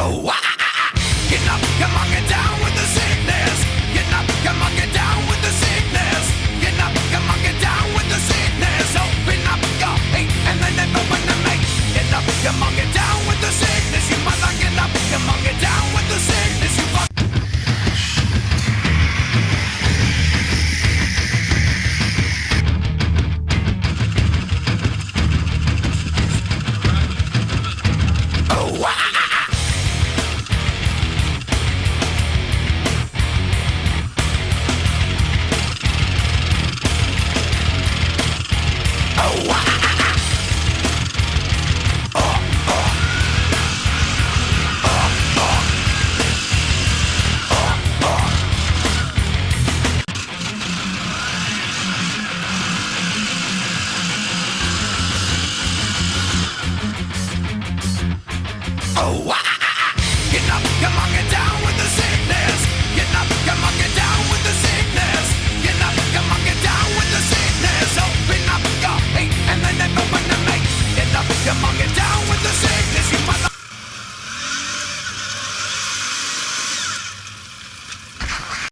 Oh, get up, come on, get down with the sickness. Get up, come on, get down with the sickness. Get up, come on, get down with the sickness. Open up your hate and then never want to make. Get up, come on, get down with the sickness. You mother, get up, come on, get down with the sickness. You fuck. Oh, wow.